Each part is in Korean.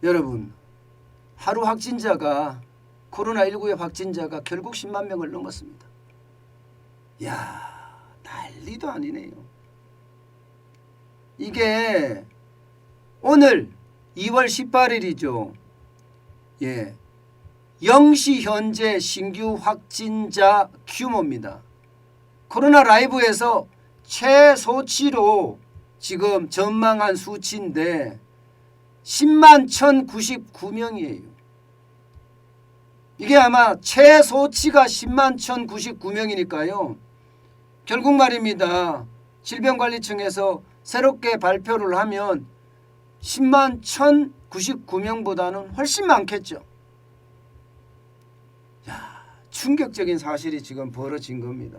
여러분, 하루 확진자가 코로나19의 확진자가 결국 10만 명을 넘었습니다. 야, 난리도 아니네요. 이게 오늘 2월 18일이죠. 예. 0시 현재 신규 확진자 규모입니다. 코로나 라이브에서 최소치로 지금 전망한 수치인데 10만 1099명이에요. 이게 아마 최소치가 10만 1099명이니까요. 결국 말입니다. 질병관리청에서 새롭게 발표를 하면 10만 1099명보다는 훨씬 많겠죠. 야, 충격적인 사실이 지금 벌어진 겁니다.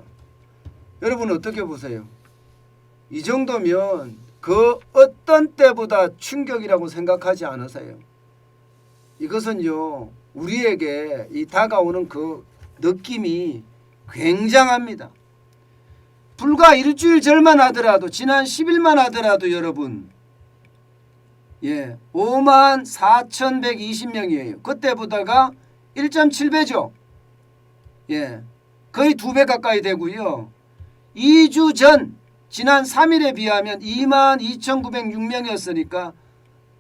여러분 어떻게 보세요? 이 정도면 그 어떤 때보다 충격이라고 생각하지 않으세요? 이것은요, 우리에게 이 다가오는 그 느낌이 굉장합니다. 불과 일주일 전만 하더라도, 지난 10일만 하더라도 여러분, 5만 4,120명이에요. 그때보다가 1.7배죠. 거의 2배 가까이 되고요. 2주 전 지난 3일에 비하면 2만 2,906명이었으니까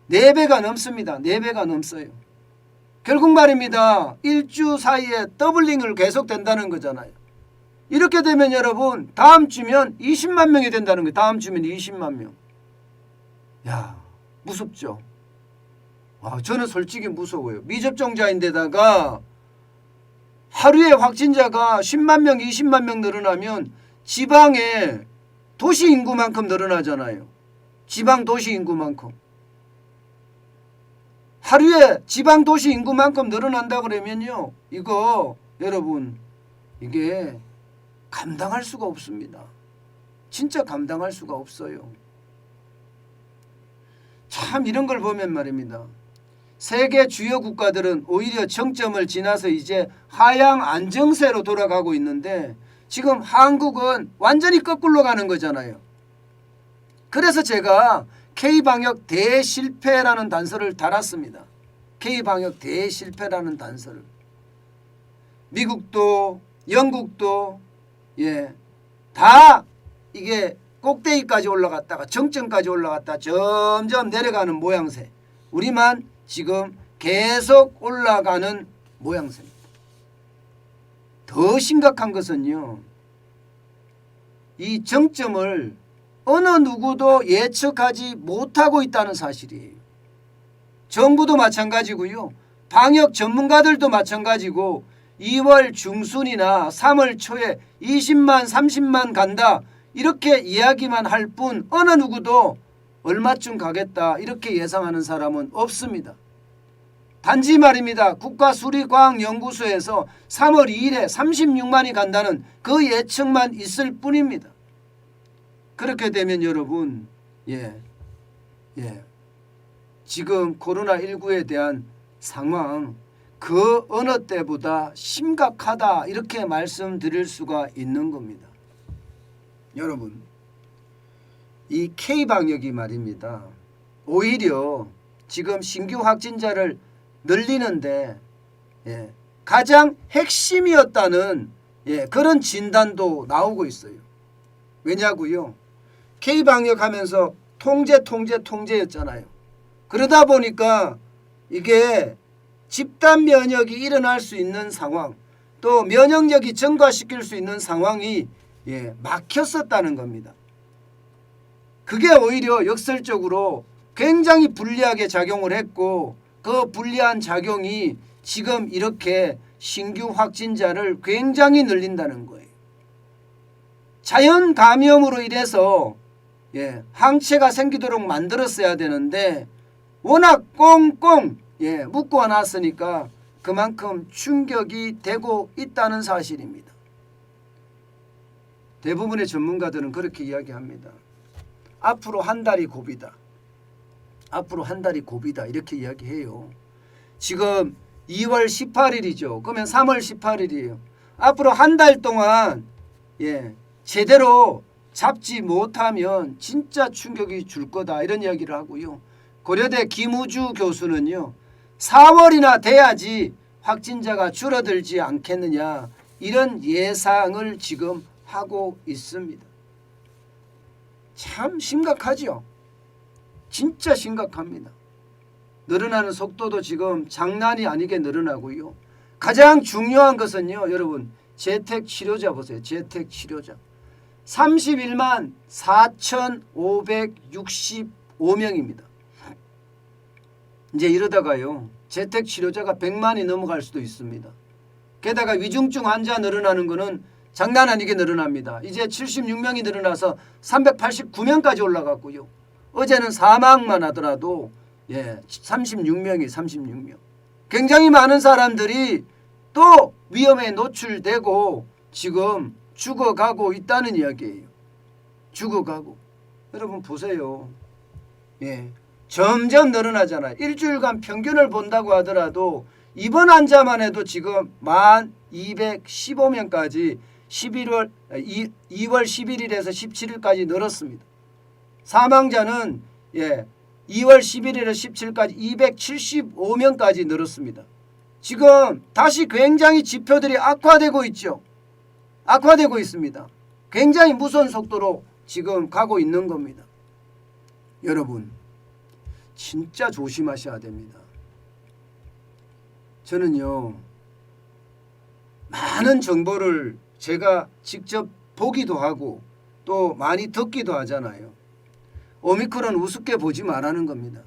4배가 넘습니다. 4배가 넘어요. 결국 말입니다. 일주 사이에 더블링을 계속된다는 거잖아요. 이렇게 되면 여러분 다음 주면 20만 명이 된다는 거예요. 다음 주면 20만 명. 야, 무섭죠. 저는 솔직히 무서워요. 미접종자인데다가 하루에 확진자가 10만 명, 20만 명 늘어나면 지방의 도시 인구만큼 늘어나잖아요. 지방 도시 인구만큼. 하루에 지방 도시 인구만큼 늘어난다 그러면요. 이거 여러분 이게 감당할 수가 없습니다. 진짜 감당할 수가 없어요. 참 이런 걸 보면 말입니다. 세계 주요 국가들은 오히려 정점을 지나서 이제 하향 안정세로 돌아가고 있는데 지금 한국은 완전히 거꾸로 가는 거잖아요. 그래서 제가 K방역 대실패라는 단서를 달았습니다. K방역 대실패라는 단서를. 미국도 영국도 다 이게 꼭대기까지 올라갔다가 정점까지 올라갔다 점점 내려가는 모양새. 우리만 지금 계속 올라가는 모양새입니다. 더 심각한 것은요. 이 정점을 어느 누구도 예측하지 못하고 있다는 사실이에요. 정부도 마찬가지고요. 방역 전문가들도 마찬가지고 2월 중순이나 3월 초에 20만 30만 간다 이렇게 이야기만 할 뿐 어느 누구도 얼마쯤 가겠다 이렇게 예상하는 사람은 없습니다. 단지 말입니다. 국가수리과학연구소에서 3월 2일에 36만이 간다는 그 예측만 있을 뿐입니다. 그렇게 되면 여러분 지금 코로나19에 대한 상황 그 어느 때보다 심각하다 이렇게 말씀드릴 수가 있는 겁니다. 여러분 이 K방역이 말입니다. 오히려 지금 신규 확진자를 늘리는데 가장 핵심이었다는 그런 진단도 나오고 있어요. 왜냐고요? K방역 하면서 통제였잖아요. 그러다 보니까 이게 집단 면역이 일어날 수 있는 상황 또 면역력이 증가시킬 수 있는 상황이 막혔었다는 겁니다. 그게 오히려 역설적으로 굉장히 불리하게 작용을 했고 그 불리한 작용이 지금 이렇게 신규 확진자를 굉장히 늘린다는 거예요. 자연 감염으로 인해서 항체가 생기도록 만들었어야 되는데 워낙 꽁꽁 묶어놨으니까 그만큼 충격이 되고 있다는 사실입니다. 대부분의 전문가들은 그렇게 이야기합니다. 앞으로 한 달이 고비다. 앞으로 한 달이 고비다 이렇게 이야기해요. 지금 2월 18일이죠. 그러면 3월 18일이에요. 앞으로 한 달 동안 제대로 잡지 못하면 진짜 충격이 줄 거다 이런 이야기를 하고요. 고려대 김우주 교수는요. 4월이나 돼야지 확진자가 줄어들지 않겠느냐 이런 예상을 지금 하고 있습니다. 참 심각하죠. 진짜 심각합니다. 늘어나는 속도도 지금 장난이 아니게 늘어나고요. 가장 중요한 것은요. 여러분 재택치료자 보세요. 재택치료자 31만 4,565명입니다. 이제 이러다가요. 재택치료자가 100만이 넘어갈 수도 있습니다. 게다가 위중증 환자 늘어나는 것은 장난 아니게 늘어납니다. 이제 76명이 늘어나서 389명까지 올라갔고요. 어제는 사망만 하더라도 36명이 36명. 굉장히 많은 사람들이 또 위험에 노출되고 지금 죽어가고 있다는 이야기예요. 죽어가고. 여러분 보세요. 점점 늘어나잖아요. 일주일간 평균을 본다고 하더라도 입원 환자만 해도 지금 1215명까지 2월 11일에서 17일까지 늘었습니다. 사망자는 2월 11일에서 17일까지 275명까지 늘었습니다. 지금 다시 굉장히 지표들이 악화되고 있죠. 악화되고 있습니다. 굉장히 무서운 속도로 지금 가고 있는 겁니다. 여러분 진짜 조심하셔야 됩니다. 저는요. 많은 정보를 제가 직접 보기도 하고 또 많이 듣기도 하잖아요. 오미크론 우습게 보지 말라는 겁니다.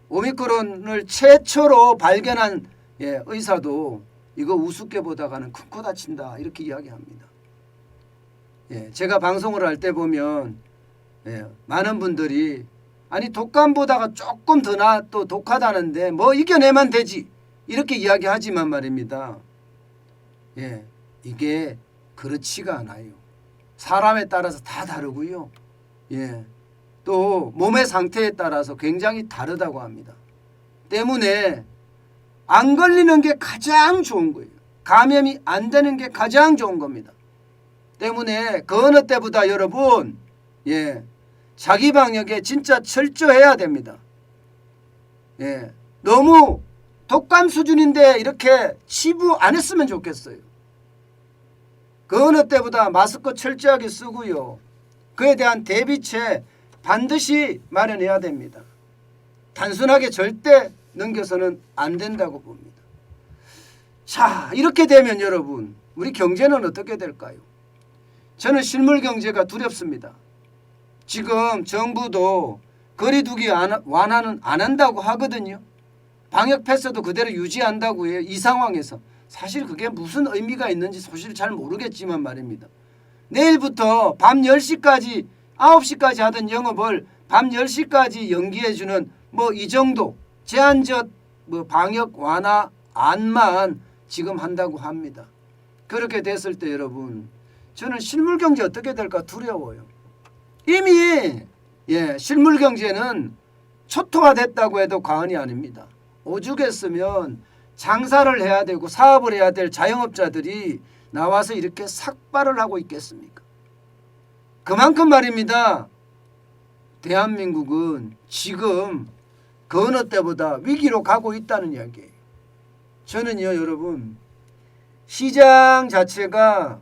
오미크론을 최초로 발견한 의사도 이거 우습게 보다가는 큰 코 다친다 이렇게 이야기합니다. 제가 방송을 할 때 보면 많은 분들이 아니 독감보다가 조금 더 또 독하다는데 뭐 이겨내면 되지 이렇게 이야기하지만 말입니다. 이게 그렇지가 않아요. 사람에 따라서 다 다르고요. 또 몸의 상태에 따라서 굉장히 다르다고 합니다. 때문에 안 걸리는 게 가장 좋은 거예요. 감염이 안 되는 게 가장 좋은 겁니다. 때문에 그 어느 때보다 여러분 자기 방역에 진짜 철저해야 됩니다. 너무 독감 수준인데 이렇게 치부 안 했으면 좋겠어요. 그 어느 때보다 마스크 철저하게 쓰고요. 그에 대한 대비책 반드시 마련해야 됩니다. 단순하게 절대 넘겨서는 안 된다고 봅니다. 자, 이렇게 되면 여러분 우리 경제는 어떻게 될까요? 저는 실물 경제가 두렵습니다. 지금 정부도 거리두기 완화는 안 한다고 하거든요. 방역 패스도 그대로 유지한다고 해요. 이 상황에서. 사실 그게 무슨 의미가 있는지 사실 잘 모르겠지만 말입니다. 내일부터 밤 10시까지 9시까지 하던 영업을 밤 10시까지 연기해주는 뭐 이 정도 제한적 방역 완화 안만 지금 한다고 합니다. 그렇게 됐을 때 여러분 저는 실물 경제 어떻게 될까 두려워요. 이미 실물 경제는 초토화됐다고 해도 과언이 아닙니다. 오죽했으면 장사를 해야 되고 사업을 해야 될 자영업자들이 나와서 이렇게 삭발을 하고 있겠습니까? 그만큼 말입니다. 대한민국은 지금 그 어느 때보다 위기로 가고 있다는 이야기예요. 저는요 여러분 시장 자체가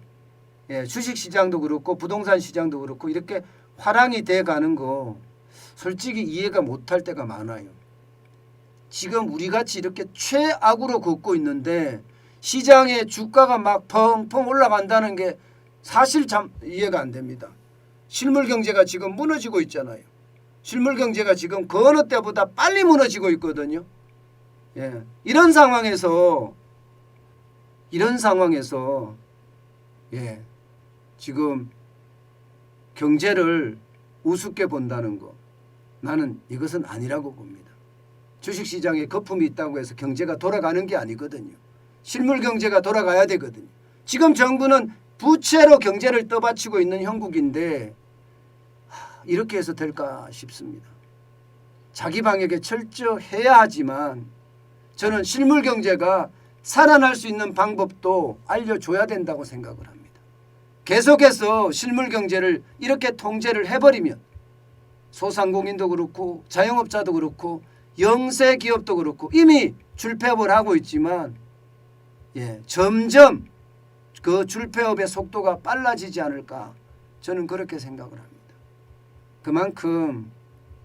주식시장도 그렇고 부동산 시장도 그렇고 이렇게 화랑이 돼가는 거 솔직히 이해가 못할 때가 많아요. 지금 우리같이 이렇게 최악으로 걷고 있는데 시장의 주가가 막 펑펑 올라간다는 게 사실 참 이해가 안 됩니다. 실물 경제가 지금 무너지고 있잖아요. 실물 경제가 지금 그 어느 때보다 빨리 무너지고 있거든요. 이런 상황에서 지금 경제를 우습게 본다는 거 나는 이것은 아니라고 봅니다. 주식시장에 거품이 있다고 해서 경제가 돌아가는 게 아니거든요. 실물 경제가 돌아가야 되거든요. 지금 정부는 부채로 경제를 떠받치고 있는 형국인데 이렇게 해서 될까 싶습니다. 자기 방역에 철저해야 하지만 저는 실물 경제가 살아날 수 있는 방법도 알려줘야 된다고 생각을 합니다. 계속해서 실물 경제를 이렇게 통제를 해버리면 소상공인도 그렇고 자영업자도 그렇고 영세 기업도 그렇고 이미 줄폐업을 하고 있지만 점점 그 줄폐업의 속도가 빨라지지 않을까 저는 그렇게 생각을 합니다. 그만큼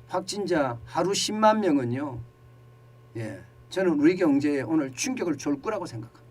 확진자 하루 10만 명은요. 저는 우리 경제에 오늘 충격을 줄 거라고 생각합니다.